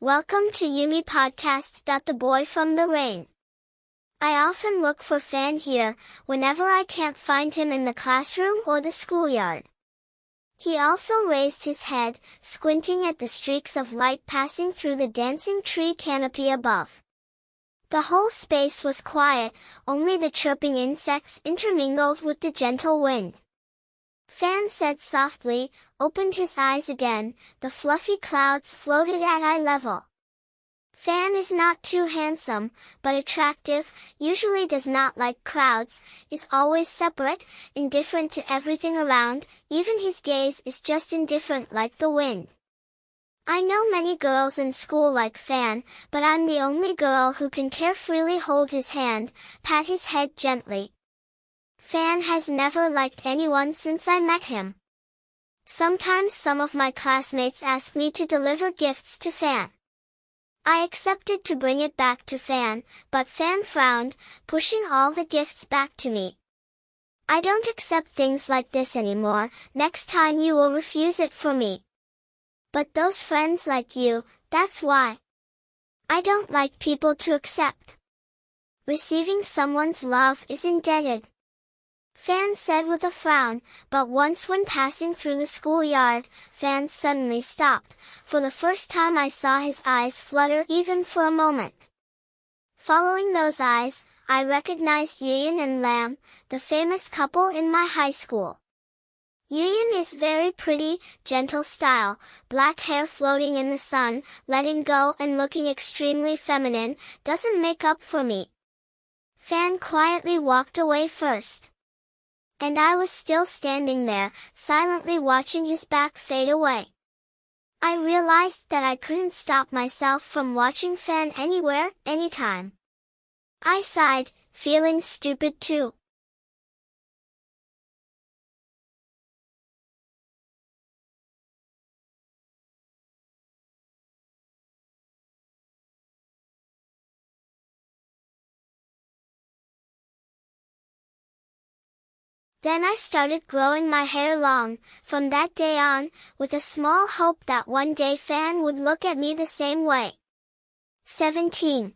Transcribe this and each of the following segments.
Welcome to Yumi Podcast. The boy from the rain. I often look for Fan here, whenever I can't find him in the classroom or the schoolyard. He also raised his head, squinting at the streaks of light passing through the dancing tree canopy above. The whole space was quiet, only the chirping insects intermingled with the gentle wind. Fan said softly, opened his eyes again, the fluffy clouds floated at eye level. Fan is not too handsome, but attractive, usually does not like crowds, is always separate, indifferent to everything around, even his gaze is just indifferent like the wind. I know many girls in school like Fan, but I'm the only girl who can carefreely hold his hand, pat his head gently. Fan has never liked anyone since I met him. Sometimes some of my classmates ask me to deliver gifts to Fan. I accepted to bring it back to Fan, but Fan frowned, pushing all the gifts back to me. I don't accept things like this anymore, next time you will refuse it for me. But those friends like you, that's why. I don't like people to accept. Receiving someone's love is indebted. Fan said with a frown, but once when passing through the schoolyard, Fan suddenly stopped. For the first time I saw his eyes flutter even for a moment. Following those eyes, I recognized Yuyin and Lam, the famous couple in my high school. Yuyin is very pretty, gentle style, black hair floating in the sun, letting go and looking extremely feminine, doesn't make up for me. Fan quietly walked away first. And I was still standing there, silently watching his back fade away. I realized that I couldn't stop myself from watching Fan anywhere, anytime. I sighed, feeling stupid too. Then I started growing my hair long, from that day on, with a small hope that one day Fan would look at me the same way. 17.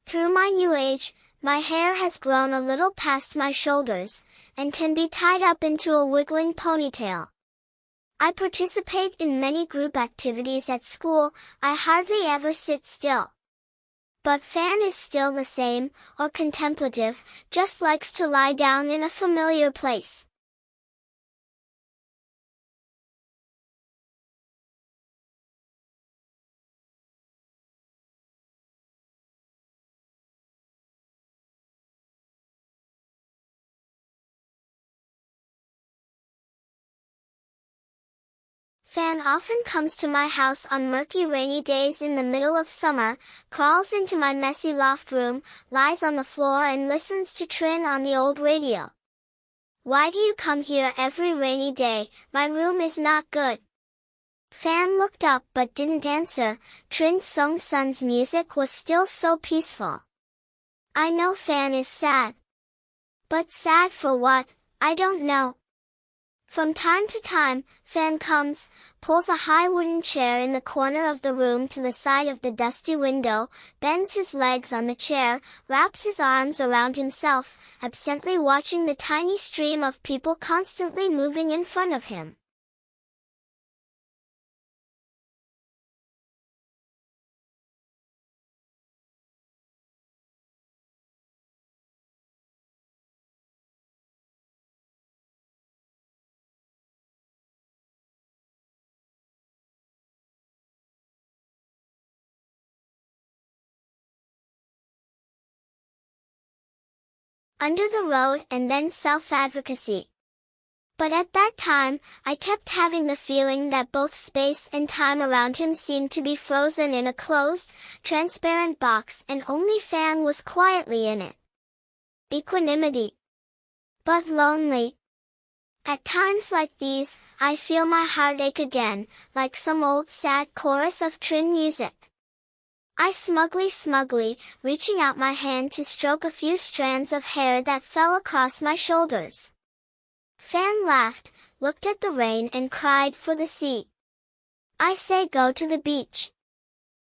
Through my new age, my hair has grown a little past my shoulders, and can be tied up into a wiggling ponytail. I participate in many group activities at school, I hardly ever sit still. But Fan is still the same, or contemplative, just likes to lie down in a familiar place. Fan often comes to my house on murky rainy days in the middle of summer, crawls into my messy loft room, lies on the floor and listens to Trin on the old radio. Why do you come here every rainy day? My room is not good. Fan looked up but didn't answer. Trin Sung Sun's music was still so peaceful. I know Fan is sad. But sad for what? I don't know. From time to time, Fan comes, pulls a high wooden chair in the corner of the room to the side of the dusty window, bends his legs on the chair, wraps his arms around himself, absently watching the tiny stream of people constantly moving in front of him. Under the road and then self-advocacy. But at that time, I kept having the feeling that both space and time around him seemed to be frozen in a closed, transparent box and only Fan was quietly in it. Equanimity. But lonely. At times like these, I feel my heart ache again, like some old sad chorus of Trin music. I smugly, reaching out my hand to stroke a few strands of hair that fell across my shoulders. Fan laughed, looked at the rain and cried for the sea. I say go to the beach.